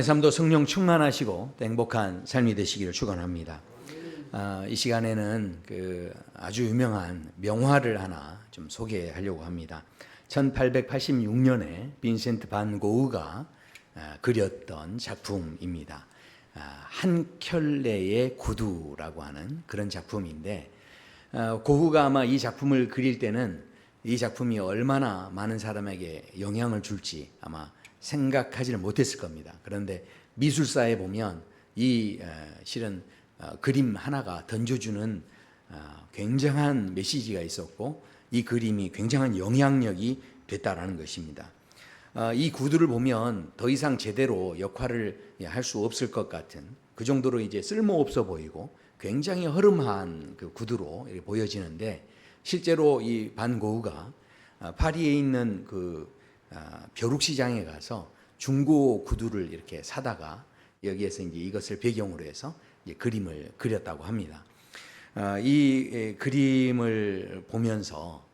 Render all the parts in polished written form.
삶도 성령 충만하시고 행복한 삶이 되시기를 축원합니다. 이 시간에는 아주 유명한 명화를 하나 좀 소개하려고 합니다. 1886년에 빈센트 반 고흐가 그렸던 작품입니다. 한 켤레의 구두라고 하는 그런 작품인데, 고흐가 아마 이 작품을 그릴 때는 이 작품이 얼마나 많은 사람에게 영향을 줄지 아마 생각하지는 못했을 겁니다. 그런데 미술사에 보면 이 실은 그림 하나가 던져주는 굉장한 메시지가 있었고, 이 그림이 굉장한 영향력이 됐다라는 것입니다. 이 구두를 보면 더 이상 제대로 역할을 할 수 없을 것 같은 그 정도로 이제 쓸모없어 보이고 굉장히 허름한 그 구두로 이렇게 보여지는데, 실제로 이 반 고흐가 파리에 있는 벼룩시장에 가서 중고 구두를 이렇게 사다가 여기에서 이제 이것을 배경으로 해서 이제 그림을 그렸다고 합니다. 이 그림을 보면서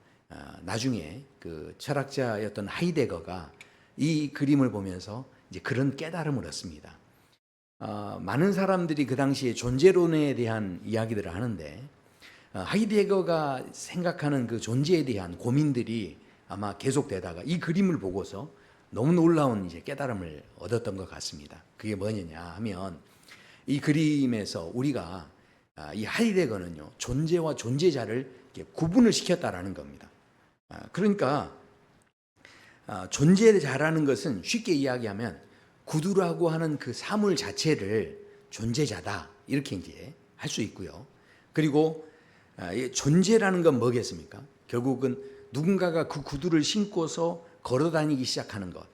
나중에 그 철학자였던 하이데거가 이 그림을 보면서 이제 그런 깨달음을 얻습니다. 많은 사람들이 그 당시에 존재론에 대한 이야기들을 하는데, 하이데거가 생각하는 그 존재에 대한 고민들이 아마 계속되다가 이 그림을 보고서 너무 놀라운 이제 깨달음을 얻었던 것 같습니다. 그게 뭐냐 하면, 이 그림에서 우리가 이 하이데거는요, 존재와 존재자를 구분을 시켰다라는 겁니다. 그러니까 존재자라는 것은 쉽게 이야기하면 구두라고 하는 그 사물 자체를 존재자다 이렇게 이제 할 수 있고요. 그리고 존재라는 건 뭐겠습니까? 결국은 누군가가 그 구두를 신고서 걸어 다니기 시작하는 것.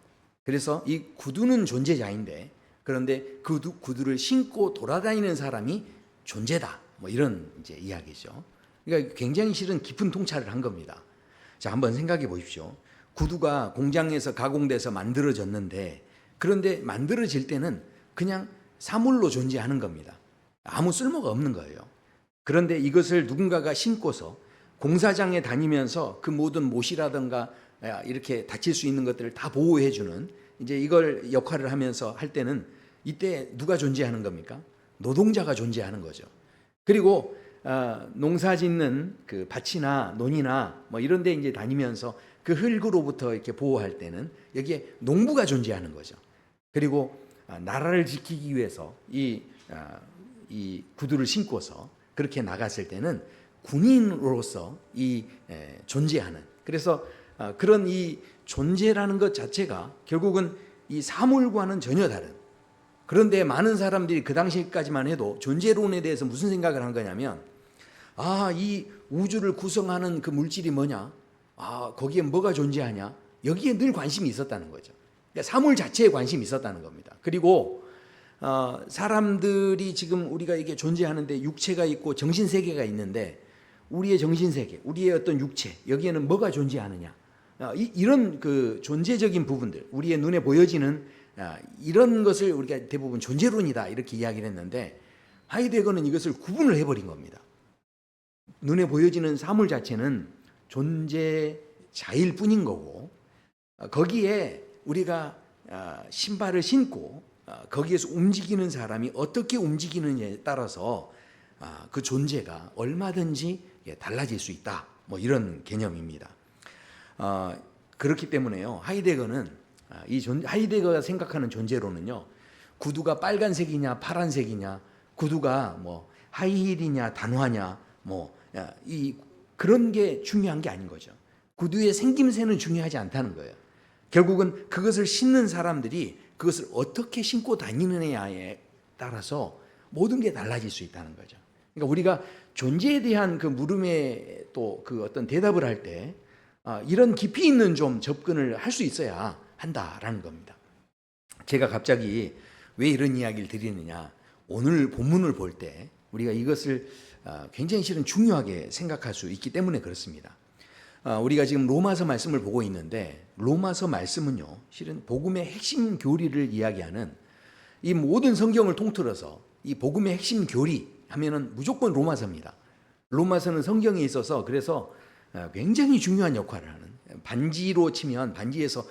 그래서 이 구두는 존재자인데, 그런데 그 구두를 신고 돌아다니는 사람이 존재다. 뭐 이런 이제 이야기죠. 그러니까 굉장히 실은 깊은 통찰을 한 겁니다. 자, 한번 생각해 보십시오. 구두가 공장에서 가공돼서 만들어졌는데, 그런데 만들어질 때는 그냥 사물로 존재하는 겁니다. 아무 쓸모가 없는 거예요. 그런데 이것을 누군가가 신고서 공사장에 다니면서 그 모든 못이라든가 이렇게 다칠 수 있는 것들을 다 보호해주는 이제 이걸 역할을 하면서 할 때는, 이때 누가 존재하는 겁니까? 노동자가 존재하는 거죠. 그리고 농사 짓는 그 밭이나 논이나 뭐 이런 데 이제 다니면서 그 흙으로부터 이렇게 보호할 때는 여기에 농부가 존재하는 거죠. 그리고 나라를 지키기 위해서 이 구두를 신고서 그렇게 나갔을 때는 군인으로서 존재하는, 그래서 그런 이 존재라는 것 자체가 결국은 이 사물과는 전혀 다른, 그런데 많은 사람들이 그 당시까지만 해도 존재론에 대해서 무슨 생각을 한 거냐면, 이 우주를 구성하는 그 물질이 뭐냐, 거기에 뭐가 존재하냐, 여기에 늘 관심이 있었다는 거죠. 그러니까 사물 자체에 관심이 있었다는 겁니다. 그리고 사람들이 지금 우리가 이게 존재하는데 육체가 있고 정신세계가 있는데, 우리의 정신세계, 우리의 어떤 육체, 여기에는 뭐가 존재하느냐, 이런 그 존재적인 부분들, 우리의 눈에 보여지는 이런 것을 우리가 대부분 존재론이다 이렇게 이야기를 했는데, 하이데거는 이것을 구분을 해버린 겁니다. 눈에 보여지는 사물 자체는 존재자일 뿐인 거고, 거기에 우리가 신발을 신고 거기에서 움직이는 사람이 어떻게 움직이느냐에 따라서 그 존재가 얼마든지 달라질 수 있다, 뭐 이런 개념입니다. 그렇기 때문에요, 하이데거는 하이데거가 생각하는 존재로는요, 구두가 빨간색이냐 파란색이냐, 구두가 뭐 하이힐이냐 단화냐, 그런 게 중요한 게 아닌 거죠. 구두의 생김새는 중요하지 않다는 거예요. 결국은 그것을 신는 사람들이 그것을 어떻게 신고 다니느냐에 따라서 모든 게 달라질 수 있다는 거죠. 그러니까 우리가 존재에 대한 그 물음에 또 그 어떤 대답을 할 때 이런 깊이 있는 좀 접근을 할 수 있어야 한다라는 겁니다. 제가 갑자기 왜 이런 이야기를 드리느냐, 오늘 본문을 볼 때 우리가 이것을 굉장히 실은 중요하게 생각할 수 있기 때문에 그렇습니다. 우리가 지금 로마서 말씀을 보고 있는데, 로마서 말씀은요, 실은 복음의 핵심 교리를 이야기하는, 이 모든 성경을 통틀어서 이 복음의 핵심 교리 하면은 무조건 로마서입니다. 로마서는 성경에 있어서 그래서 굉장히 중요한 역할을 하는, 반지로 치면 반지에서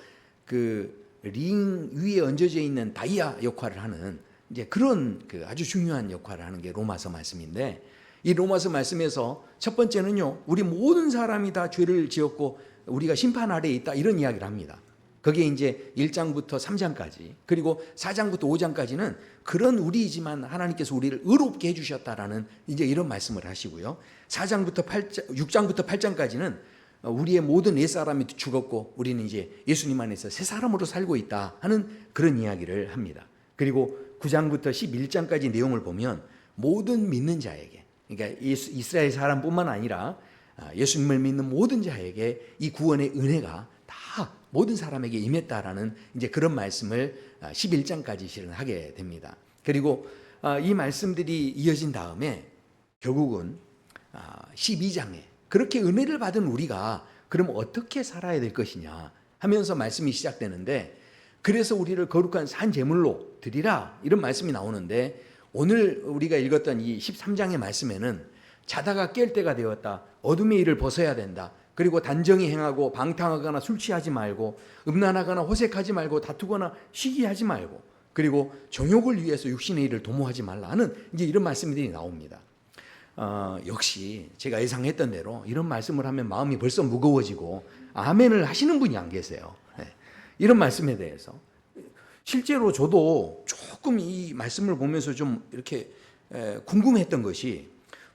그 링 위에 얹어져 있는 다이아 역할을 하는 이제 그런 그 아주 중요한 역할을 하는 게 로마서 말씀인데, 이 로마서 말씀에서 첫 번째는요, 우리 모든 사람이 다 죄를 지었고 우리가 심판 아래에 있다, 이런 이야기를 합니다. 그게 이제 1장부터 3장까지, 그리고 4장부터 5장까지는 그런 우리이지만 하나님께서 우리를 의롭게 해주셨다라는 이제 이런 말씀을 하시고요. 6장부터 8장까지는 우리의 모든 옛사람이 죽었고 우리는 이제 예수님 안에서 새 사람으로 살고 있다 하는 그런 이야기를 합니다. 그리고 9장부터 11장까지 내용을 보면 모든 믿는 자에게, 그러니까 이스라엘 사람뿐만 아니라 예수님을 믿는 모든 자에게 이 구원의 은혜가 다 모든 사람에게 임했다라는 이제 그런 말씀을 11장까지 실현하게 됩니다. 그리고 이 말씀들이 이어진 다음에 결국은 12장에 그렇게 은혜를 받은 우리가 그럼 어떻게 살아야 될 것이냐 하면서 말씀이 시작되는데, 그래서 우리를 거룩한 산 제물로 드리라, 이런 말씀이 나오는데, 오늘 우리가 읽었던 이 13장의 말씀에는 자다가 깰 때가 되었다, 어둠의 일을 벗어야 된다, 그리고 단정히 행하고 방탕하거나 술 취하지 말고 음란하거나 호색하지 말고 다투거나 시기하지 말고, 그리고 정욕을 위해서 육신의 일을 도모하지 말라 하는 이제 이런 말씀들이 나옵니다. 역시 제가 예상했던 대로 이런 말씀을 하면 마음이 벌써 무거워지고 아멘을 하시는 분이 안 계세요. 네. 이런 말씀에 대해서 실제로 저도 조금 이 말씀을 보면서 좀 이렇게 궁금했던 것이,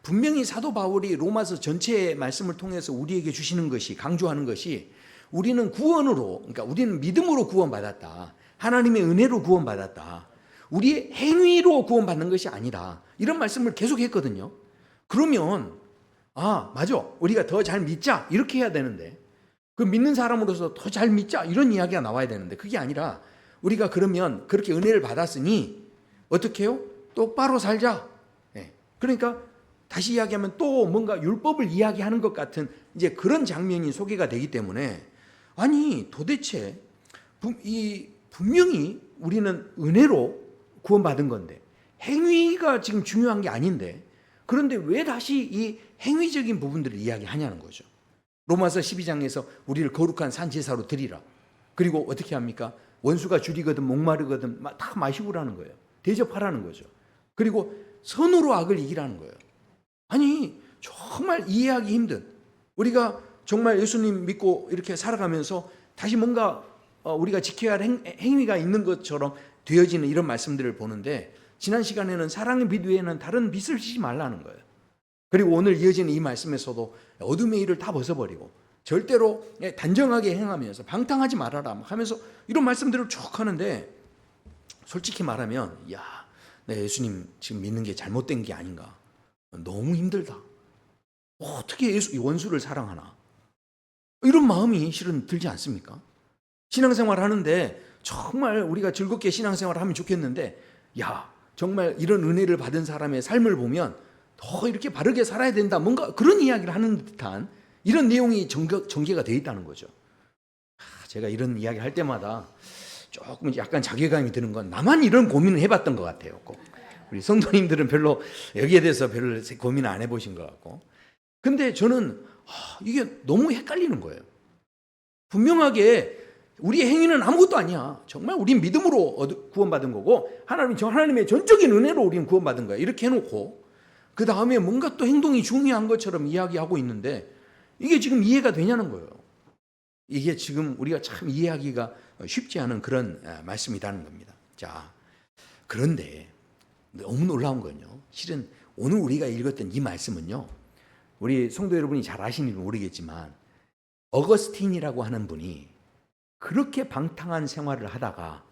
분명히 사도 바울이 로마서 전체의 말씀을 통해서 우리에게 주시는 것이, 강조하는 것이, 우리는 구원으로, 그러니까 우리는 믿음으로 구원받았다, 하나님의 은혜로 구원받았다, 우리의 행위로 구원받는 것이 아니다, 이런 말씀을 계속 했거든요. 그러면 맞아, 우리가 더 잘 믿자, 이렇게 해야 되는데, 그 믿는 사람으로서 더 잘 믿자, 이런 이야기가 나와야 되는데, 그게 아니라 우리가 그러면 그렇게 은혜를 받았으니 어떻게 해요? 똑바로 살자. 그러니까 다시 이야기하면 또 뭔가 율법을 이야기하는 것 같은 이제 그런 장면이 소개가 되기 때문에, 아니 도대체 분명히 우리는 은혜로 구원받은 건데 행위가 지금 중요한 게 아닌데, 그런데 왜 다시 이 행위적인 부분들을 이야기하냐는 거죠. 로마서 12장에서 우리를 거룩한 산 제사로 드리라, 그리고 어떻게 합니까? 원수가 줄이거든 목마르거든 다 마시고라는 거예요. 대접하라는 거죠. 그리고 선으로 악을 이기라는 거예요. 아니 정말 이해하기 힘든, 우리가 정말 예수님 믿고 이렇게 살아가면서 다시 뭔가 우리가 지켜야 할 행위가 있는 것처럼 되어지는 이런 말씀들을 보는데, 지난 시간에는 사랑의 빛 외에는 다른 빛을 지지 말라는 거예요. 그리고 오늘 이어지는 이 말씀에서도 어둠의 일을 다 벗어버리고 절대로 단정하게 행하면서 방탕하지 말아라 하면서 이런 말씀들을 쭉 하는데, 솔직히 말하면 내 예수님 지금 믿는 게 잘못된 게 아닌가, 너무 힘들다, 어떻게 원수를 사랑하나, 이런 마음이 실은 들지 않습니까? 신앙생활 하는데 정말 우리가 즐겁게 신앙생활을 하면 좋겠는데, 정말 이런 은혜를 받은 사람의 삶을 보면 더 이렇게 바르게 살아야 된다, 뭔가 그런 이야기를 하는 듯한 이런 내용이 전개가 되어 있다는 거죠. 제가 이런 이야기 할 때마다 조금 약간 자괴감이 드는 건, 나만 이런 고민을 해봤던 것 같아요. 꼭 우리 성도님들은 별로 여기에 대해서 별로 고민 안 해보신 것 같고, 근데 저는 이게 너무 헷갈리는 거예요. 분명하게 우리의 행위는 아무것도 아니야, 정말 우린 믿음으로 구원받은 거고 하나님의 전적인 은혜로 우리는 구원받은 거야, 이렇게 해놓고 그 다음에 뭔가 또 행동이 중요한 것처럼 이야기하고 있는데, 이게 지금 이해가 되냐는 거예요. 이게 지금 우리가 참 이해하기가 쉽지 않은 그런 말씀이라는 겁니다. 자, 그런데 너무 놀라운 건요, 실은 오늘 우리가 읽었던 이 말씀은요, 우리 성도 여러분이 잘 아시는지 모르겠지만 어거스틴이라고 하는 분이 그렇게 방탕한 생활을 하다가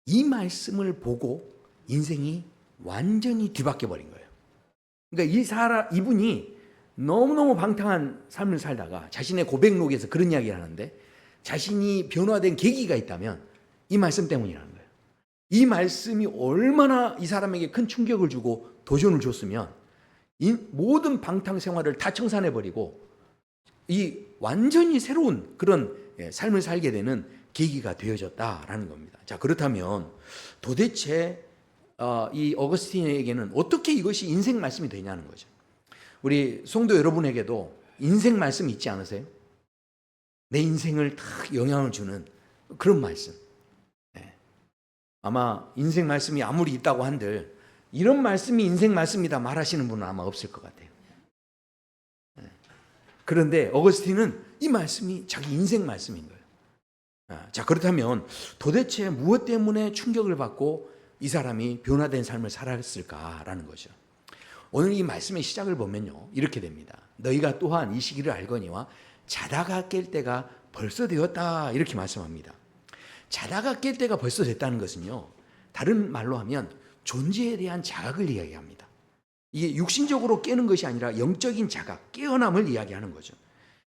이 말씀을 보고 인생이 완전히 뒤바뀌어 버린 거예요. 그러니까 이분이 너무너무 방탕한 삶을 살다가 자신의 고백록에서 그런 이야기를 하는데, 자신이 변화된 계기가 있다면 이 말씀 때문이라는 거예요. 이 말씀이 얼마나 이 사람에게 큰 충격을 주고 도전을 줬으면 이 모든 방탕 생활을 다 청산해버리고 이 완전히 새로운 그런 삶을 살게 되는 계기가 되어졌다라는 겁니다. 자, 그렇다면 도대체 이 어거스틴에게는 어떻게 이것이 인생 말씀이 되냐는 거죠. 우리 성도 여러분에게도 인생 말씀이 있지 않으세요? 내 인생을 다 영향을 주는 그런 말씀. 아마 인생 말씀이 아무리 있다고 한들 이런 말씀이 인생 말씀이다 말하시는 분은 아마 없을 것 같아요. 그런데 어거스틴은 이 말씀이 자기 인생 말씀인 거예요. 자, 그렇다면 도대체 무엇 때문에 충격을 받고 이 사람이 변화된 삶을 살았을까라는 거죠. 오늘 이 말씀의 시작을 보면요, 이렇게 됩니다. 너희가 또한 이 시기를 알거니와 자다가 깰 때가 벌써 되었다, 이렇게 말씀합니다. 자다가 깰 때가 벌써 됐다는 것은요, 다른 말로 하면 존재에 대한 자각을 이야기합니다. 이게 육신적으로 깨는 것이 아니라 영적인 자각, 깨어남을 이야기하는 거죠.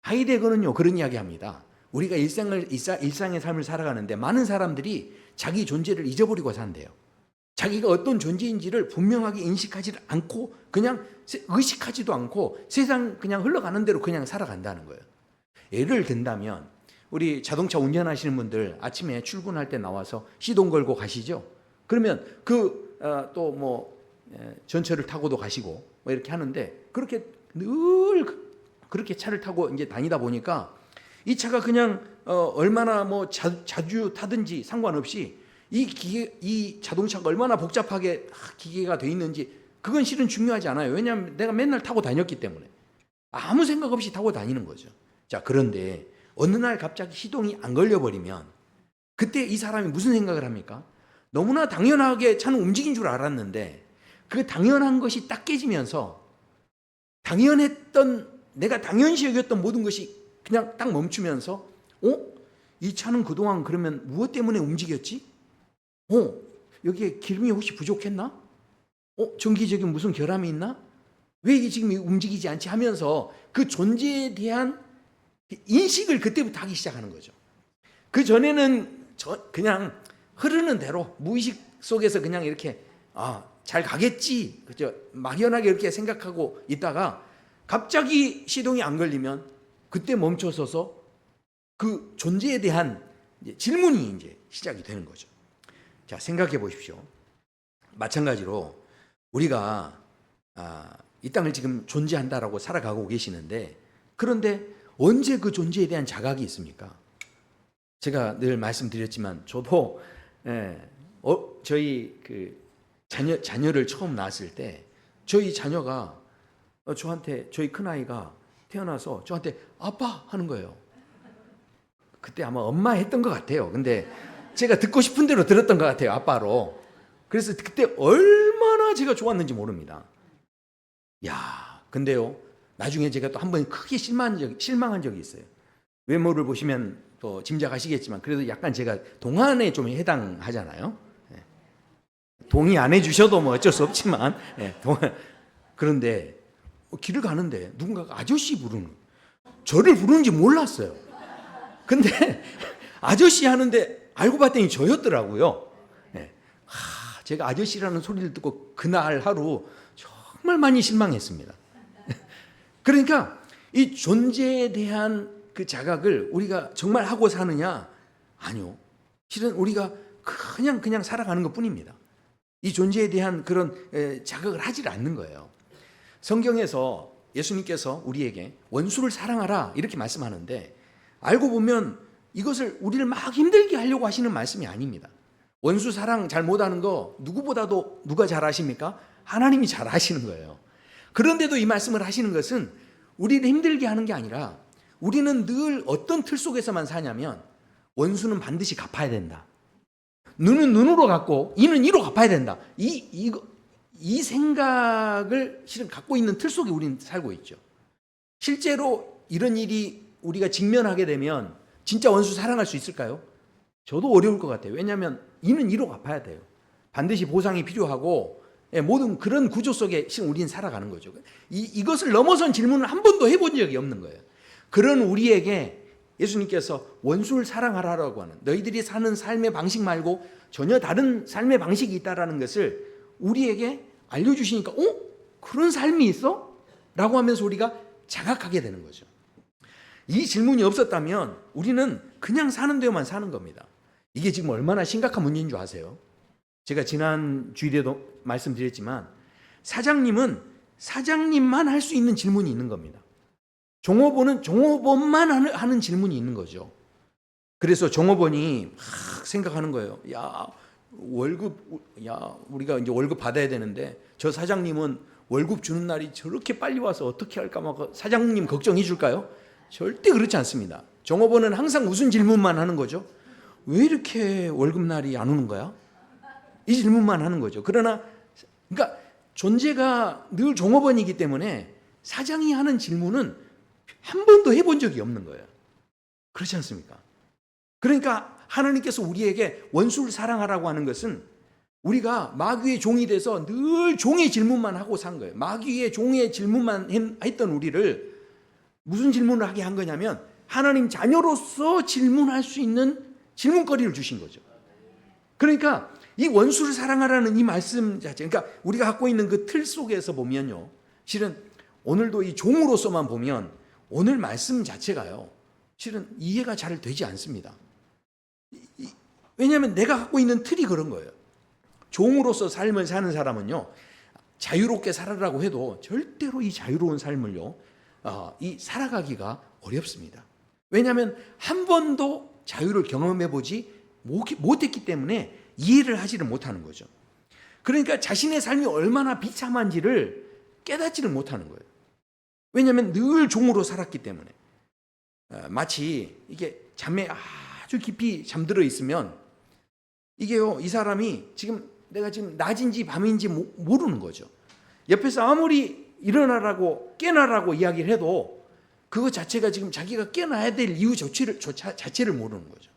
하이데거는요, 그런 이야기합니다. 우리가 일상의 삶을 살아가는데 많은 사람들이 자기 존재를 잊어버리고 산대요. 자기가 어떤 존재인지를 분명하게 인식하지 않고 그냥 의식하지도 않고 세상 그냥 흘러가는 대로 그냥 살아간다는 거예요. 예를 든다면 우리 자동차 운전하시는 분들 아침에 출근할 때 나와서 시동 걸고 가시죠. 그러면 또 뭐 전철을 타고도 가시고 뭐 이렇게 하는데 그렇게 늘 그렇게 차를 타고 이제 다니다 보니까 이 차가 그냥 얼마나 뭐 자주 타든지 상관없이 이 자동차가 얼마나 복잡하게 기계가 돼 있는지 그건 실은 중요하지 않아요. 왜냐하면 내가 맨날 타고 다녔기 때문에 아무 생각 없이 타고 다니는 거죠. 자, 그런데 어느 날 갑자기 시동이 안 걸려버리면 그때 이 사람이 무슨 생각을 합니까? 너무나 당연하게 차는 움직인 줄 알았는데 그 당연한 것이 딱 깨지면서 당연했던 내가 당연시 여겼던 모든 것이 그냥 딱 멈추면서 이 차는 그동안 그러면 무엇 때문에 움직였지? 여기에 기름이 혹시 부족했나? 전기적인 무슨 결함이 있나? 왜 이게 지금 움직이지 않지? 하면서 그 존재에 대한 인식을 그때부터 하기 시작하는 거죠. 그 전에는 그냥 흐르는 대로 무의식 속에서 그냥 이렇게 잘 가겠지, 그죠? 막연하게 이렇게 생각하고 있다가 갑자기 시동이 안 걸리면 그때 멈춰서서 그 존재에 대한 질문이 이제 시작이 되는 거죠. 자, 생각해 보십시오. 마찬가지로 우리가 이 땅을 지금 존재한다라고 살아가고 계시는데 그런데 언제 그 존재에 대한 자각이 있습니까? 제가 늘 말씀드렸지만 저도 저희 그 자녀를 처음 낳았을 때 저희 자녀가 저한테 저희 큰아이가 태어나서 저한테 아빠 하는 거예요. 그때 아마 엄마 했던 것 같아요. 근데 제가 듣고 싶은 대로 들었던 것 같아요. 아빠로. 그래서 그때 얼마나 제가 좋았는지 모릅니다. 야, 근데요, 나중에 제가 또 한 번 크게 실망한 적이 있어요. 외모를 보시면 또 짐작하시겠지만 그래도 약간 제가 동안에 좀 해당하잖아요. 동의 안 해주셔도 뭐 어쩔 수 없지만 그런데 길을 가는데 누군가가 아저씨 부르는, 저를 부르는지 몰랐어요. 근데 아저씨 하는데 알고 봤더니 저였더라고요. 제가 아저씨라는 소리를 듣고 그날 하루 정말 많이 실망했습니다. 그러니까 이 존재에 대한 그 자각을 우리가 정말 하고 사느냐? 아니요. 실은 우리가 그냥 살아가는 것 뿐입니다. 이 존재에 대한 그런 자각을 하질 않는 거예요. 성경에서 예수님께서 우리에게 원수를 사랑하라 이렇게 말씀하는데 알고 보면 이것을 우리를 막 힘들게 하려고 하시는 말씀이 아닙니다. 원수 사랑 잘 못하는 거 누구보다도 누가 잘 아십니까? 하나님이 잘 아시는 거예요. 그런데도 이 말씀을 하시는 것은 우리를 힘들게 하는 게 아니라 우리는 늘 어떤 틀 속에서만 사냐면 원수는 반드시 갚아야 된다. 눈은 눈으로 갚고 이는 이로 갚아야 된다. 이 생각을 실은 갖고 있는 틀 속에 우리는 살고 있죠. 실제로 이런 일이 우리가 직면하게 되면 진짜 원수 사랑할 수 있을까요? 저도 어려울 것 같아요. 왜냐하면 이는 이로 갚아야 돼요. 반드시 보상이 필요하고 모든 그런 구조 속에 실은 우리는 살아가는 거죠. 이것을 넘어선 질문을 한 번도 해본 적이 없는 거예요. 그런 우리에게 예수님께서 원수를 사랑하라고 하는, 너희들이 사는 삶의 방식 말고 전혀 다른 삶의 방식이 있다라는 것을 우리에게 알려주시니까 그런 삶이 있어? 라고 하면서 우리가 자각하게 되는 거죠. 이 질문이 없었다면 우리는 그냥 사는 데만 사는 겁니다. 이게 지금 얼마나 심각한 문제인 줄 아세요? 제가 지난 주일에도 말씀드렸지만 사장님은 사장님만 할 수 있는 질문이 있는 겁니다. 종업원은 종업원만 하는 질문이 있는 거죠. 그래서 종업원이 막 생각하는 거예요. 야, 우리가 이제 월급 받아야 되는데 저 사장님은 월급 주는 날이 저렇게 빨리 와서 어떻게 할까 막 사장님 걱정해 줄까요? 절대 그렇지 않습니다. 종업원은 항상 무슨 질문만 하는 거죠? 왜 이렇게 월급날이 안 오는 거야? 이 질문만 하는 거죠. 그러니까 존재가 늘 종업원이기 때문에 사장이 하는 질문은 한 번도 해본 적이 없는 거예요. 그렇지 않습니까? 그러니까 하나님께서 우리에게 원수를 사랑하라고 하는 것은 우리가 마귀의 종이 돼서 늘 종의 질문만 하고 산 거예요. 마귀의 종의 질문만 했던 우리를 무슨 질문을 하게 한 거냐면 하나님 자녀로서 질문할 수 있는 질문거리를 주신 거죠. 그러니까 이 원수를 사랑하라는 이 말씀 자체, 그러니까 우리가 갖고 있는 그 틀 속에서 보면요, 실은 오늘도 이 종으로서만 보면 오늘 말씀 자체가요, 실은 이해가 잘 되지 않습니다. 왜냐하면 내가 갖고 있는 틀이 그런 거예요. 종으로서 삶을 사는 사람은요, 자유롭게 살아라고 해도 절대로 이 자유로운 삶을요, 이 살아가기가 어렵습니다. 왜냐하면 한 번도 자유를 경험해보지 못했기 때문에 이해를 하지를 못하는 거죠. 그러니까 자신의 삶이 얼마나 비참한지를 깨닫지를 못하는 거예요. 왜냐하면 늘 종으로 살았기 때문에. 마치 이게 잠에 아주 깊이 잠들어 있으면 이게요, 이 사람이 내가 지금 낮인지 밤인지 모르는 거죠. 옆에서 아무리 일어나라고 깨나라고 이야기를 해도 그것 자체가 지금 자기가 깨나야 될 이유 자체를 모르는 거죠.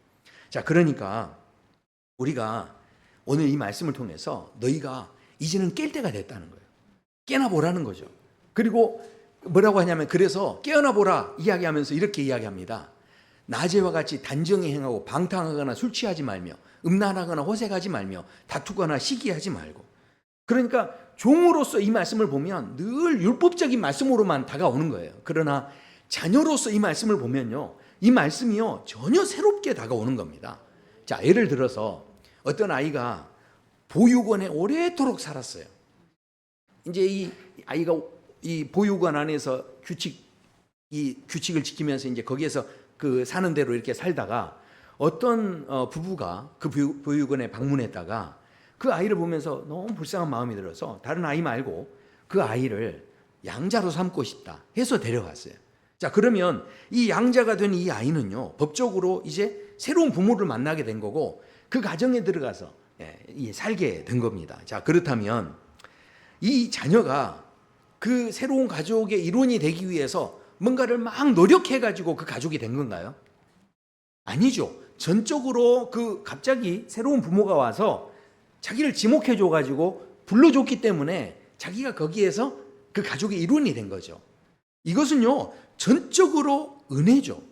자, 그러니까 우리가 오늘 이 말씀을 통해서 너희가 이제는 깰 때가 됐다는 거예요. 깨나 보라는 거죠. 그리고 뭐라고 하냐면, 그래서 깨어나 보라 이야기하면서 이렇게 이야기합니다. 낮에와 같이 단정히 행하고 방탕하거나 술 취하지 말며 음란하거나 호색하지 말며 다투거나 시기하지 말고. 그러니까 종으로서 이 말씀을 보면 늘 율법적인 말씀으로만 다가오는 거예요. 그러나 자녀로서 이 말씀을 보면요, 이 말씀이요 전혀 새롭게 다가오는 겁니다. 자, 예를 들어서 어떤 아이가 보육원에 오래도록 살았어요. 이제 이 아이가 이 보육원 안에서 규칙을 지키면서 이제 거기에서 그 사는 대로 이렇게 살다가 어떤 부부가 그 보육원에 방문했다가 그 아이를 보면서 너무 불쌍한 마음이 들어서 다른 아이 말고 그 아이를 양자로 삼고 싶다 해서 데려갔어요. 자, 그러면 이 양자가 된 이 아이는요, 법적으로 이제 새로운 부모를 만나게 된 거고 그 가정에 들어가서 살게 된 겁니다. 자, 그렇다면 이 자녀가 그 새로운 가족의 일원이 되기 위해서 뭔가를 막 노력해가지고 그 가족이 된 건가요? 아니죠. 전적으로 갑자기 새로운 부모가 와서 자기를 지목해줘가지고 불러줬기 때문에 자기가 거기에서 그 가족의 일원이 된 거죠. 이것은요, 전적으로 은혜죠.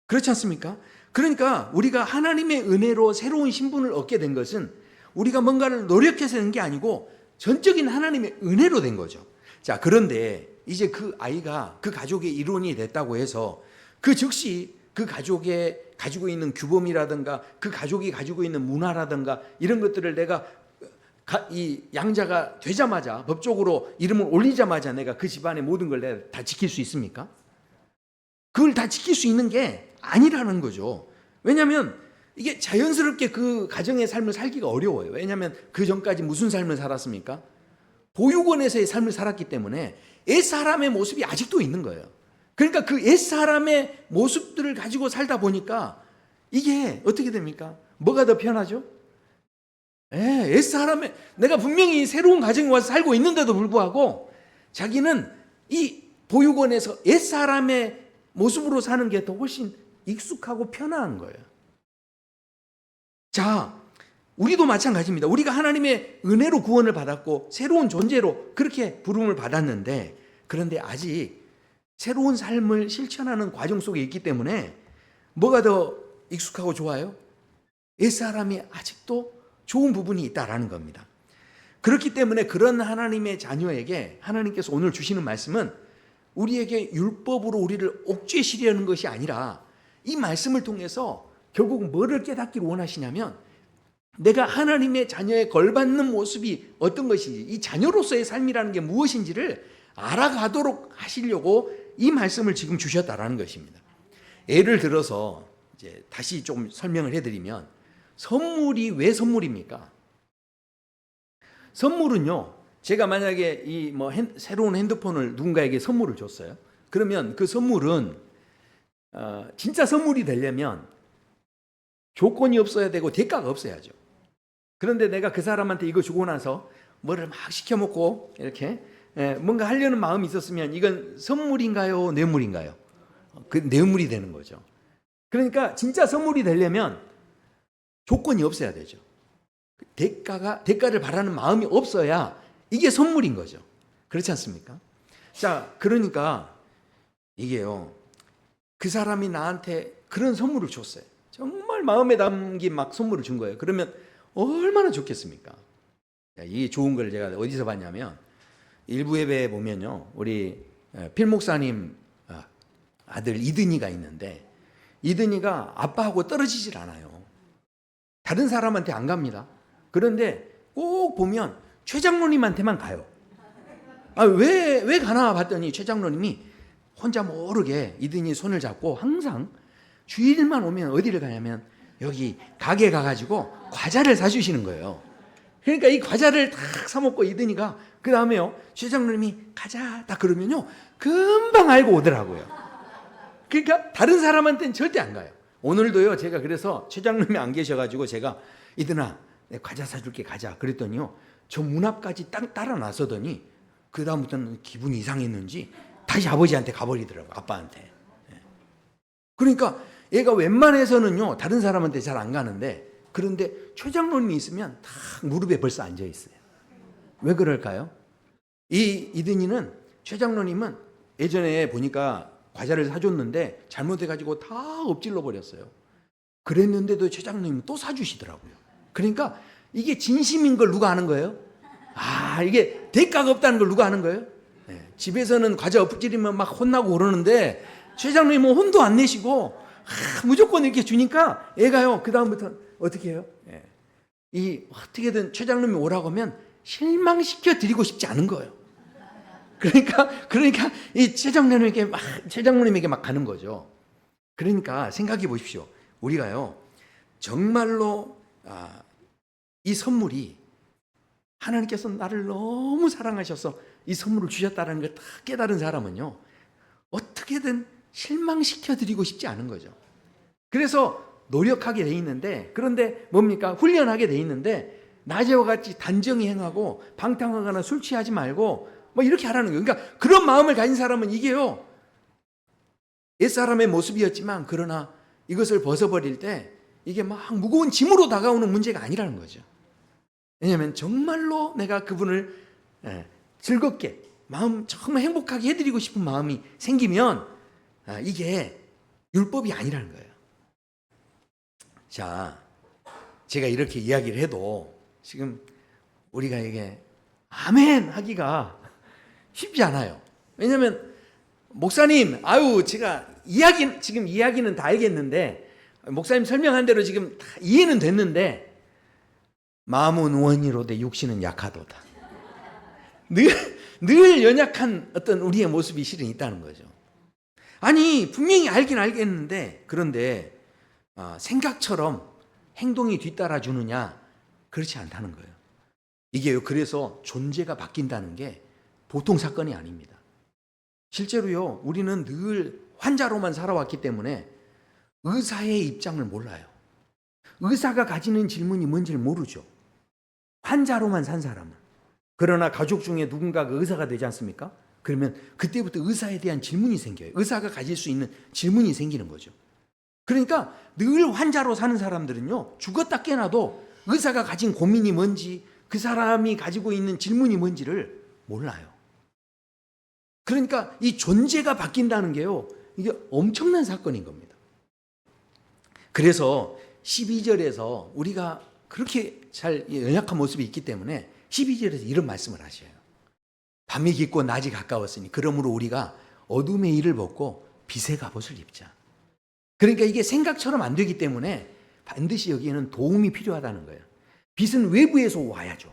그렇지 않습니까? 그러니까 우리가 하나님의 은혜로 새로운 신분을 얻게 된 것은 우리가 뭔가를 노력해서 된 게 아니고 전적인 하나님의 은혜로 된 거죠. 자, 그런데 이제 그 아이가 그 가족의 일원이 됐다고 해서 그 즉시 그 가족의 가지고 있는 규범이라든가 그 가족이 가지고 있는 문화라든가 이런 것들을 내가 이 양자가 되자마자 법적으로 이름을 올리자마자 내가 그 집안의 모든 걸 내가 다 지킬 수 있습니까? 그걸 다 지킬 수 있는 게 아니라는 거죠. 왜냐하면 이게 자연스럽게 그 가정의 삶을 살기가 어려워요. 왜냐하면 그 전까지 무슨 삶을 살았습니까? 보육원에서의 삶을 살았기 때문에 옛사람의 모습이 아직도 있는 거예요. 그러니까 그 옛사람의 모습들을 가지고 살다 보니까 이게 어떻게 됩니까? 뭐가 더 편하죠? 옛사람의, 내가 분명히 새로운 가정에 와서 살고 있는데도 불구하고 자기는 이 보육원에서 옛사람의 모습으로 사는 게 더 훨씬 익숙하고 편한 거예요. 자, 우리도 마찬가지입니다. 우리가 하나님의 은혜로 구원을 받았고 새로운 존재로 그렇게 부름을 받았는데, 그런데 아직 새로운 삶을 실천하는 과정 속에 있기 때문에 뭐가 더 익숙하고 좋아요? 옛사람이 아직도 좋은 부분이 있다라는 겁니다. 그렇기 때문에 그런 하나님의 자녀에게 하나님께서 오늘 주시는 말씀은 우리에게 율법으로 우리를 옥죄시려는 것이 아니라 이 말씀을 통해서 결국 뭐를 깨닫기를 원하시냐면 내가 하나님의 자녀에 걸받는 모습이 어떤 것인지, 이 자녀로서의 삶이라는 게 무엇인지를 알아가도록 하시려고 이 말씀을 지금 주셨다라는 것입니다. 예를 들어서 이제 다시 좀 설명을 해드리면, 선물이 왜 선물입니까? 선물은요, 제가 만약에 새로운 핸드폰을 누군가에게 선물을 줬어요. 그러면 그 선물은 진짜 선물이 되려면 조건이 없어야 되고 대가가 없어야죠. 그런데 내가 그 사람한테 이거 주고 나서 뭐를 막 시켜 먹고 이렇게 뭔가 하려는 마음이 있었으면 이건 선물인가요, 뇌물인가요? 그 뇌물이 되는 거죠. 그러니까 진짜 선물이 되려면 조건이 없어야 되죠. 대가를 바라는 마음이 없어야 이게 선물인 거죠. 그렇지 않습니까? 자, 그러니까 이게요, 그 사람이 나한테 그런 선물을 줬어요. 정말 마음에 담긴 막 선물을 준 거예요. 그러면 얼마나 좋겠습니까? 이 좋은 걸 제가 어디서 봤냐면, 일부 예배에 보면요, 우리 필 목사님 아들 이든이가 있는데, 이든이가 아빠하고 떨어지질 않아요. 다른 사람한테 안 갑니다. 그런데 꼭 보면 최 장로님한테만 가요. 왜 가나 봤더니 최 장로님이 혼자 모르게 이든이 손을 잡고 항상 주일만 오면 어디를 가냐면 여기 가게 가가지고 과자를 사주시는 거예요. 그러니까 이 과자를 딱 사먹고 이든이가 그 다음에요, 최 장로님이 가자 딱 그러면요 금방 알고 오더라고요. 그러니까 다른 사람한테는 절대 안 가요. 오늘도요, 제가 그래서 최 장로님이 안 계셔가지고 제가 이든아, 내가 과자 사줄게, 가자 그랬더니요, 저 문 앞까지 딱 따라 나서더니 그 다음부터는 기분이 이상했는지 다시 아버지한테 가버리더라고요. 아빠한테. 그러니까 얘가 웬만해서는요 다른 사람한테 잘 안 가는데, 그런데 최 장로님이 있으면 딱 무릎에 벌써 앉아 있어요. 왜 그럴까요? 이 이든이는, 최 장로님은 예전에 보니까 과자를 사줬는데 잘못해가지고 다 엎질러 버렸어요. 그랬는데도 최 장로님은 또 사주시더라고요. 그러니까 이게 진심인 걸 누가 아는 거예요? 이게 대가가 없다는 걸 누가 아는 거예요? 집에서는 과자 엎질리면 막 혼나고 그러는데 최 장로님은 혼도 안 내시고 무조건 이렇게 주니까 애가요 그 다음부터 어떻게 해요? 이 어떻게든 최 장로님이 오라고 하면 실망시켜 드리고 싶지 않은 거예요. 그러니까 이 최 장로님에게 막 가는 거죠. 그러니까 생각해 보십시오. 우리가요 정말로 이 선물이, 하나님께서 나를 너무 사랑하셔서 이 선물을 주셨다는 걸 딱 깨달은 사람은요 어떻게든 실망시켜 드리고 싶지 않은 거죠. 그래서 노력하게 돼 있는데, 그런데 뭡니까? 훈련하게 돼 있는데 낮에와 같이 단정히 행하고 방탕하거나 술 취하지 말고 뭐 이렇게 하라는 거예요. 그러니까 그런 마음을 가진 사람은 이게요 옛사람의 모습이었지만, 그러나 이것을 벗어버릴 때 이게 막 무거운 짐으로 다가오는 문제가 아니라는 거죠. 왜냐하면 정말로 내가 그분을 즐겁게, 마음 정말 행복하게 해드리고 싶은 마음이 생기면 이게 율법이 아니라는 거예요. 자, 제가 이렇게 이야기를 해도 지금 우리가 이게 아멘 하기가 쉽지 않아요. 왜냐하면 목사님, 제가 지금 이야기는 다 알겠는데, 목사님 설명한 대로 지금 다 이해는 됐는데, 마음은 원이로되 육신은 약하도다. 늘 연약한 어떤 우리의 모습이 실은 있다는 거죠. 아니, 분명히 알긴 알겠는데, 그런데 생각처럼 행동이 뒤따라 주느냐? 그렇지 않다는 거예요. 이게요, 그래서 존재가 바뀐다는 게 보통 사건이 아닙니다. 실제로요, 우리는 늘 환자로만 살아왔기 때문에 의사의 입장을 몰라요. 의사가 가지는 질문이 뭔지를 모르죠. 환자로만 산 사람은. 그러나 가족 중에 누군가가 의사가 되지 않습니까? 그러면 그때부터 의사에 대한 질문이 생겨요. 의사가 가질 수 있는 질문이 생기는 거죠. 그러니까 늘 환자로 사는 사람들은요, 죽었다 깨어나도 의사가 가진 고민이 뭔지, 그 사람이 가지고 있는 질문이 뭔지를 몰라요. 그러니까 이 존재가 바뀐다는 게요, 이게 엄청난 사건인 겁니다. 그래서 12절에서 우리가 그렇게 잘 연약한 모습이 있기 때문에 12절에서 이런 말씀을 하셔요. 밤이 깊고 낮이 가까웠으니 그러므로 우리가 어둠의 일을 벗고 빛의 갑옷을 입자. 그러니까 이게 생각처럼 안 되기 때문에 반드시 여기에는 도움이 필요하다는 거예요. 빛은 외부에서 와야죠.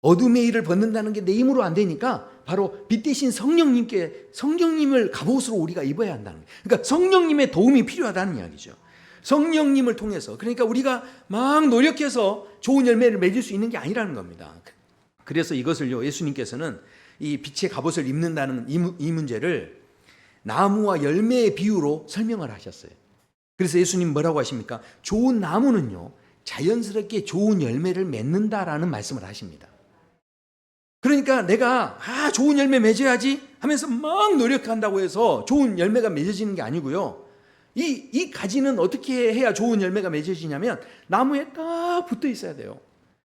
어둠의 일을 벗는다는 게 내 힘으로 안 되니까 바로 빛 대신 성령님을 갑옷으로 우리가 입어야 한다는 거예요. 그러니까 성령님의 도움이 필요하다는 이야기죠. 성령님을 통해서. 그러니까 우리가 막 노력해서 좋은 열매를 맺을 수 있는 게 아니라는 겁니다. 그래서 이것을요, 예수님께서는 이 빛의 갑옷을 입는다는 이 문제를 나무와 열매의 비유로 설명을 하셨어요. 그래서 예수님 뭐라고 하십니까? 좋은 나무는요, 자연스럽게 좋은 열매를 맺는다라는 말씀을 하십니다. 그러니까 내가 좋은 열매 맺어야지 하면서 막 노력한다고 해서 좋은 열매가 맺어지는 게 아니고요. 이 가지는 어떻게 해야 좋은 열매가 맺어지냐면 나무에 딱 붙어 있어야 돼요.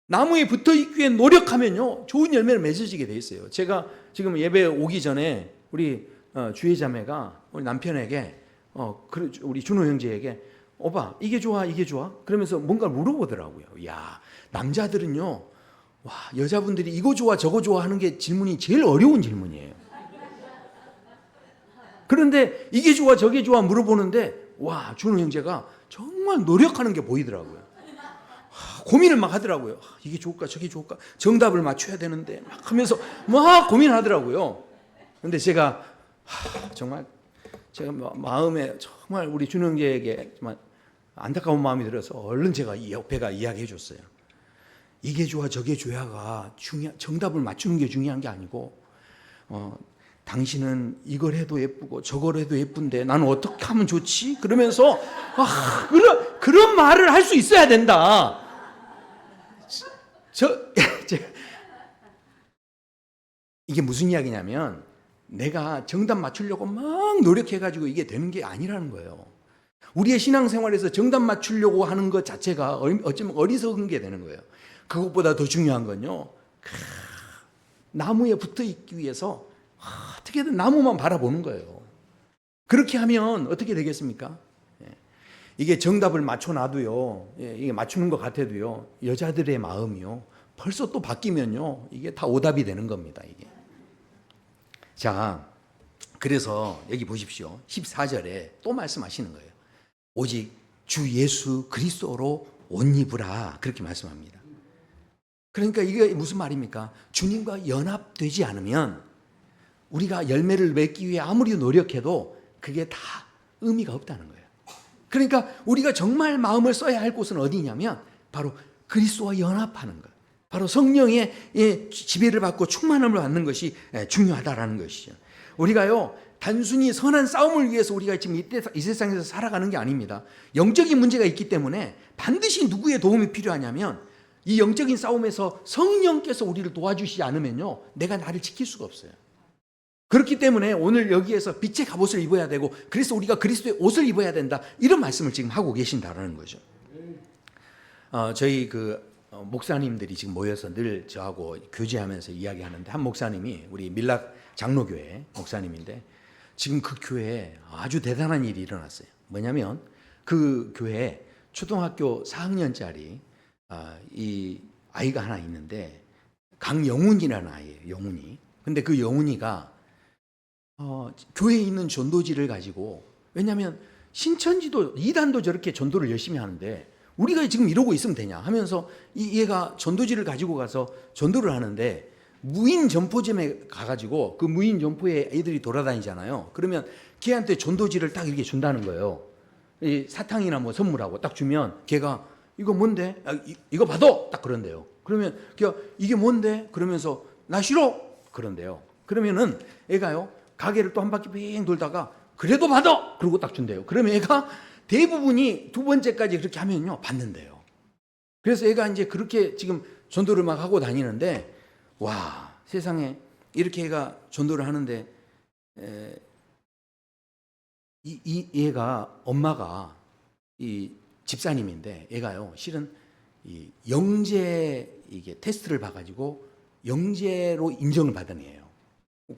나무에 붙어 있기 위해 노력하면요, 좋은 열매를 맺어지게 돼 있어요. 제가 지금 예배 오기 전에 우리 주혜 자매가 우리 남편에게 우리 준호 형제에게 오빠 이게 좋아 이게 좋아? 그러면서 뭔가 물어보더라고요. 야, 남자들은요, 와, 여자분들이 이거 좋아 저거 좋아 하는 게 질문이 제일 어려운 질문이에요. 그런데 이게 좋아 저게 좋아 물어보는데 와, 준호 형제가 정말 노력하는 게 보이더라고요. 고민을 막 하더라고요. 이게 좋을까 저게 좋을까 정답을 맞춰야 되는데 막 하면서 막 고민하더라고요. 근데 제가 정말 제가 마음에 정말 우리 준호 형제에게 정말 안타까운 마음이 들어서 얼른 제가 옆에가 이야기해 줬어요. 이게 좋아 저게 좋아가 정답을 맞추는 게 중요한 게 아니고 당신은 이걸 해도 예쁘고 저걸 해도 예쁜데 나는 어떻게 하면 좋지? 그러면서 그런 말을 할 수 있어야 된다. 이게 무슨 이야기냐면 내가 정답 맞추려고 막 노력해가지고 이게 되는 게 아니라는 거예요. 우리의 신앙생활에서 정답 맞추려고 하는 것 자체가 어쩌면 어리석은 게 되는 거예요. 그것보다 더 중요한 건요, 나무에 붙어 있기 위해서 어떻게든 나무만 바라보는 거예요. 그렇게 하면 어떻게 되겠습니까? 이게 정답을 맞춰놔도요, 이게 맞추는 것 같아도요, 여자들의 마음이요, 벌써 또 바뀌면요, 이게 다 오답이 되는 겁니다, 이게. 자, 그래서 여기 보십시오. 14절에 또 말씀하시는 거예요. 오직 주 예수 그리스도로 옷 입으라. 그렇게 말씀합니다. 그러니까 이게 무슨 말입니까? 주님과 연합되지 않으면 우리가 열매를 맺기 위해 아무리 노력해도 그게 다 의미가 없다는 거예요. 그러니까 우리가 정말 마음을 써야 할 곳은 어디냐면 바로 그리스도와 연합하는 것. 바로 성령의 지배를 받고 충만함을 받는 것이 중요하다라는 것이죠. 우리가요, 단순히 선한 싸움을 위해서 우리가 지금 이 세상에서 살아가는 게 아닙니다. 영적인 문제가 있기 때문에 반드시 누구의 도움이 필요하냐면 이 영적인 싸움에서 성령께서 우리를 도와주시지 않으면요, 내가 나를 지킬 수가 없어요. 그렇기 때문에 오늘 여기에서 빛의 갑옷을 입어야 되고 그래서 우리가 그리스도의 옷을 입어야 된다, 이런 말씀을 지금 하고 계신다라는 거죠. 저희 목사님들이 지금 모여서 늘 저하고 교제하면서 이야기하는데, 한 목사님이 우리 밀락 장로교회 목사님인데 지금 그 교회에 아주 대단한 일이 일어났어요. 뭐냐면 그 교회에 초등학교 4학년짜리 이 아이가 하나 있는데 강영훈이라는 아이예요. 영훈이. 근데 그 영훈이가 교회에 있는 전도지를 가지고, 왜냐하면 신천지도 이단도 저렇게 전도를 열심히 하는데 우리가 지금 이러고 있으면 되냐 하면서 얘가 전도지를 가지고 가서 전도를 하는데, 무인 점포점에 가가지고 그 무인 점포에 애들이 돌아다니잖아요. 그러면 걔한테 전도지를 딱 이렇게 준다는 거예요. 이 사탕이나 뭐 선물하고 딱 주면 걔가 이거 뭔데? 이거 받아! 딱 그런대요. 그러면 걔가 이게 뭔데? 그러면서 나 싫어! 그런대요. 그러면은 애가요, 가게를 또 한 바퀴 빙 돌다가 그래도 받아! 그러고 딱 준대요. 그러면 애가 대부분이 두 번째까지 그렇게 하면요, 받는데요. 그래서 애가 이제 그렇게 지금 전도를 막 하고 다니는데, 와, 세상에 이렇게 애가 전도를 하는데, 얘가 엄마가 이 집사님인데, 얘가요, 실은 이 영재 이게 테스트를 봐가지고 영재로 인정을 받은 애예요.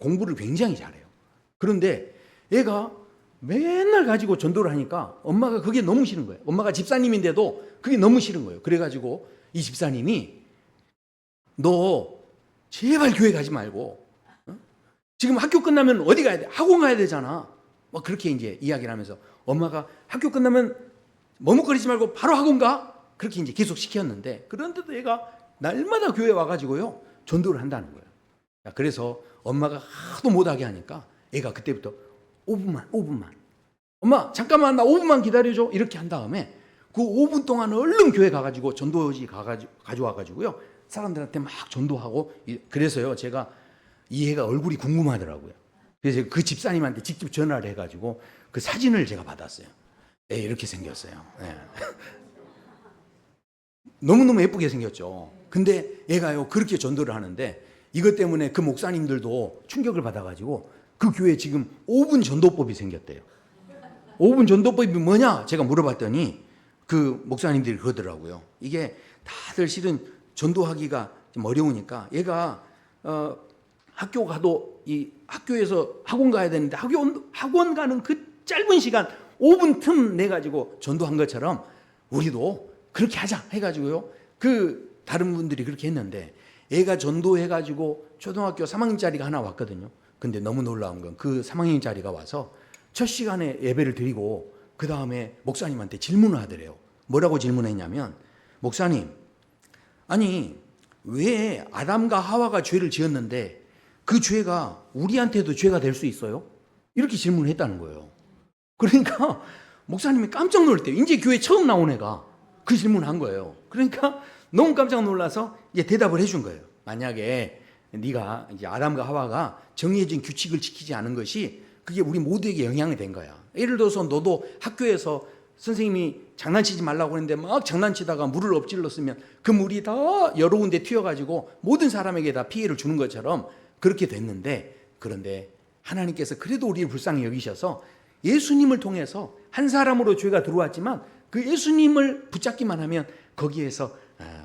공부를 굉장히 잘해요. 그런데 얘가 맨날 가지고 전도를 하니까 엄마가 그게 너무 싫은 거예요. 엄마가 집사님인데도 그게 너무 싫은 거예요. 그래가지고 이 집사님이 너 제발 교회 가지 말고, 지금 학교 끝나면 어디 가야 돼? 학원 가야 되잖아. 막 그렇게 이제 이야기를 하면서 엄마가 학교 끝나면 머뭇거리지 말고 바로 학원 가? 그렇게 이제 계속 시켰는데, 그런데도 얘가 날마다 교회 와가지고요, 전도를 한다는 거예요. 그래서 엄마가 하도 못하게 하니까 애가 그때부터 5분만 엄마 잠깐만 나 5분만 기다려줘. 이렇게 한 다음에 그 5분 동안 얼른 교회 가가지고 전도지 가져와가지고요. 사람들한테 막 전도하고. 그래서요 제가 이 애가 얼굴이 궁금하더라고요. 그래서 그 집사님한테 직접 전화를 해가지고 그 사진을 제가 받았어요. 애 이렇게 생겼어요. 네. 너무너무 예쁘게 생겼죠. 근데 얘가요 그렇게 전도를 하는데 이것 때문에 그 목사님들도 충격을 받아가지고 그 교회에 지금 5분 전도법이 생겼대요. 5분 전도법이 뭐냐? 제가 물어봤더니 그 목사님들이 그러더라고요. 이게 다들 실은 전도하기가 좀 어려우니까 얘가 학교 가도 이 학교에서 학원 가야 되는데 학원 가는 그 짧은 시간 5분 틈 내 가지고 전도한 것처럼 우리도 그렇게 하자 해가지고요. 그 다른 분들이 그렇게 했는데 애가 전도해가지고 초등학교 3학년짜리가 하나 왔거든요. 근데 너무 놀라운 건 그 3학년짜리가 와서 첫 시간에 예배를 드리고 그 다음에 목사님한테 질문을 하더래요. 뭐라고 질문했냐면 목사님 아니 왜 아담과 하와가 죄를 지었는데 그 죄가 우리한테도 죄가 될 수 있어요? 이렇게 질문을 했다는 거예요. 그러니까 목사님이 깜짝 놀랐대요. 이제 교회 처음 나온 애가 그 질문을 한 거예요. 그러니까 너무 깜짝 놀라서 이제 대답을 해준 거예요. 만약에 네가 이제 아담과 하와가 정해진 규칙을 지키지 않은 것이 그게 우리 모두에게 영향이 된 거야. 예를 들어서 너도 학교에서 선생님이 장난치지 말라고 했는데 막 장난치다가 물을 엎질렀으면 그 물이 다 여러 군데 튀어가지고 모든 사람에게 다 피해를 주는 것처럼 그렇게 됐는데, 그런데 하나님께서 그래도 우리를 불쌍히 여기셔서 예수님을 통해서 한 사람으로 죄가 들어왔지만 그 예수님을 붙잡기만 하면 거기에서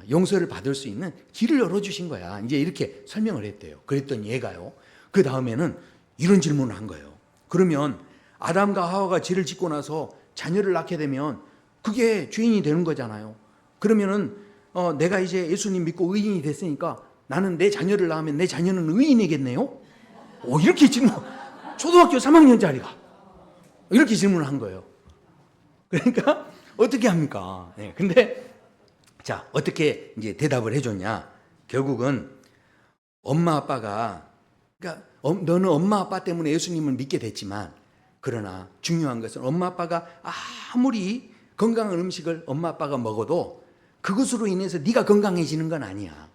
용서를 받을 수 있는 길을 열어주신 거야. 이제 이렇게 설명을 했대요. 그랬더니 얘가요 그 다음에는 이런 질문을 한 거예요. 그러면 아담과 하와가 죄를 짓고 나서 자녀를 낳게 되면 그게 죄인이 되는 거잖아요. 그러면은 내가 이제 예수님 믿고 의인이 됐으니까 나는 내 자녀를 낳으면 내 자녀는 의인이겠네요? 이렇게 질문, 초등학교 3학년짜리가 이렇게 질문을 한 거예요. 그러니까 어떻게 합니까? 네, 근데 자 어떻게 이제 대답을 해줬냐? 결국은 엄마 아빠가, 그러니까 너는 엄마 아빠 때문에 예수님을 믿게 됐지만, 그러나 중요한 것은 엄마 아빠가 아무리 건강한 음식을 엄마 아빠가 먹어도 그것으로 인해서 네가 건강해지는 건 아니야.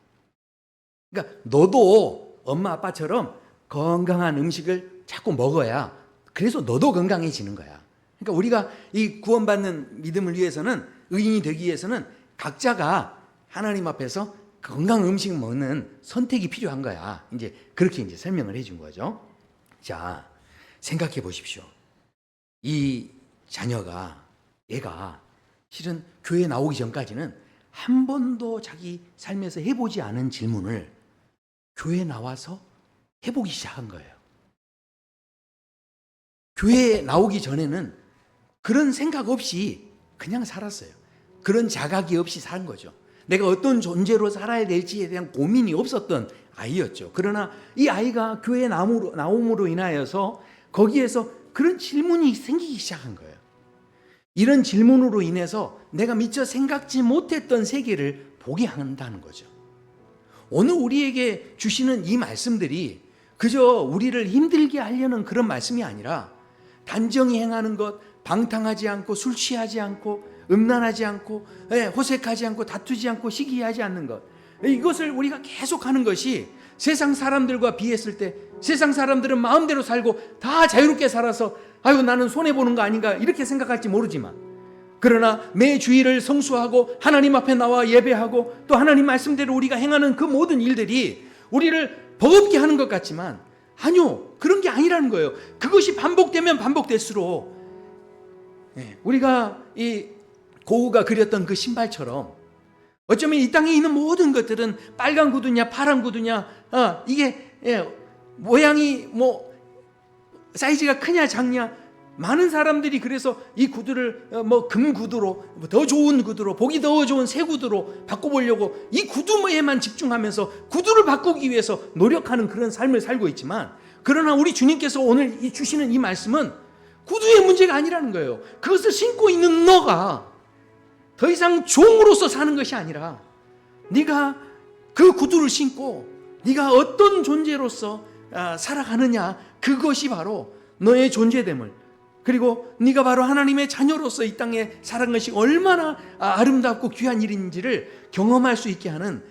그러니까 너도 엄마 아빠처럼 건강한 음식을 자꾸 먹어야 그래서 너도 건강해지는 거야. 그러니까 우리가 이 구원받는 믿음을 위해서는, 의인이 되기 위해서는 각자가 하나님 앞에서 건강한 음식 먹는 선택이 필요한 거야. 이제 그렇게 이제 설명을 해준 거죠. 자, 생각해 보십시오. 이 자녀가, 얘가 실은 교회 나오기 전까지는 한 번도 자기 삶에서 해보지 않은 질문을 교회 나와서 해보기 시작한 거예요. 교회에 나오기 전에는 그런 생각 없이 그냥 살았어요. 그런 자각이 없이 산 거죠. 내가 어떤 존재로 살아야 될지에 대한 고민이 없었던 아이였죠. 그러나 이 아이가 교회에 나옴으로 인하여서 거기에서 그런 질문이 생기기 시작한 거예요. 이런 질문으로 인해서 내가 미처 생각지 못했던 세계를 보게 한다는 거죠. 오늘 우리에게 주시는 이 말씀들이 그저 우리를 힘들게 하려는 그런 말씀이 아니라 단정히 행하는 것, 방탕하지 않고 술 취하지 않고 음란하지 않고 호색하지 않고 다투지 않고 시기하지 않는 것, 이것을 우리가 계속하는 것이 세상 사람들과 비했을 때 세상 사람들은 마음대로 살고 다 자유롭게 살아서 아유 나는 손해보는 거 아닌가 이렇게 생각할지 모르지만, 그러나 매 주일을 성수하고 하나님 앞에 나와 예배하고 또 하나님 말씀대로 우리가 행하는 그 모든 일들이 우리를 버겁게 하는 것 같지만 아니요, 그런 게 아니라는 거예요. 그것이 반복되면 반복될수록 우리가 이 고우가 그렸던 그 신발처럼 어쩌면 이 땅에 있는 모든 것들은 빨간 구두냐 파란 구두냐 이게 모양이 뭐 사이즈가 크냐 작냐, 많은 사람들이 그래서 이 구두를 금 구두로, 더 좋은 구두로, 보기 더 좋은 새 구두로 바꿔보려고 이 구두에만 집중하면서 구두를 바꾸기 위해서 노력하는 그런 삶을 살고 있지만, 그러나 우리 주님께서 오늘 주시는 이 말씀은 구두의 문제가 아니라는 거예요. 그것을 신고 있는 너가 더 이상 종으로서 사는 것이 아니라 네가 그 구두를 신고 네가 어떤 존재로서 살아가느냐, 그것이 바로 너의 존재됨을, 그리고 네가 바로 하나님의 자녀로서 이 땅에 살아간 것이 얼마나 아름답고 귀한 일인지를 경험할 수 있게 하는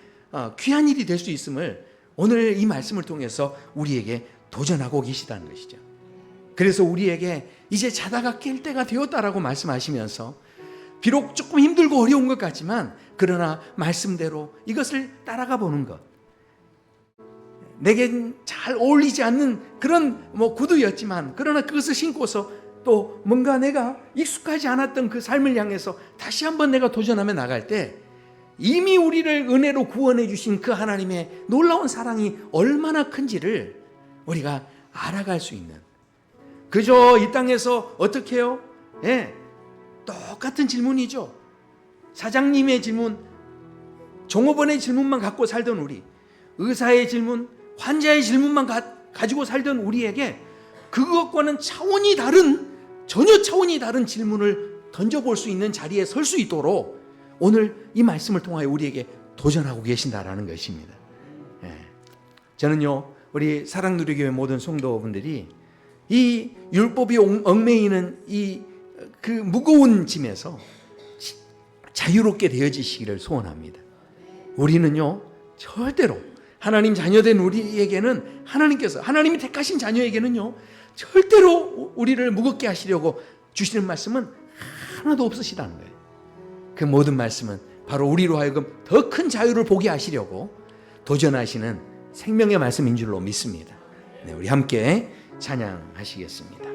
귀한 일이 될 수 있음을 오늘 이 말씀을 통해서 우리에게 도전하고 계시다는 것이죠. 그래서 우리에게 이제 자다가 깰 때가 되었다라고 말씀하시면서 비록 조금 힘들고 어려운 것 같지만 그러나 말씀대로 이것을 따라가 보는 것, 내겐 잘 어울리지 않는 그런 구두였지만 그러나 그것을 신고서 또 뭔가 내가 익숙하지 않았던 그 삶을 향해서 다시 한번 내가 도전하며 나갈 때 이미 우리를 은혜로 구원해 주신 그 하나님의 놀라운 사랑이 얼마나 큰지를 우리가 알아갈 수 있는, 그저 이 땅에서 어떻게 해요? 똑같은 질문이죠. 사장님의 질문, 종업원의 질문만 갖고 살던 우리, 의사의 질문, 환자의 질문만 가지고 살던 우리에게 그것과는 전혀 차원이 다른 질문을 던져볼 수 있는 자리에 설 수 있도록 오늘 이 말씀을 통하여 우리에게 도전하고 계신다라는 것입니다. 저는요, 우리 사랑누리교회 모든 성도분들이 이 율법이 얽매이는 그 무거운 짐에서 자유롭게 되어지시기를 소원합니다. 우리는요, 절대로 하나님 자녀된 우리에게는 하나님이 택하신 자녀에게는요, 절대로 우리를 무겁게 하시려고 주시는 말씀은 하나도 없으시다는 거예요. 그 모든 말씀은 바로 우리로 하여금 더 큰 자유를 보게 하시려고 도전하시는 생명의 말씀인 줄로 믿습니다. 우리 함께 찬양하시겠습니다.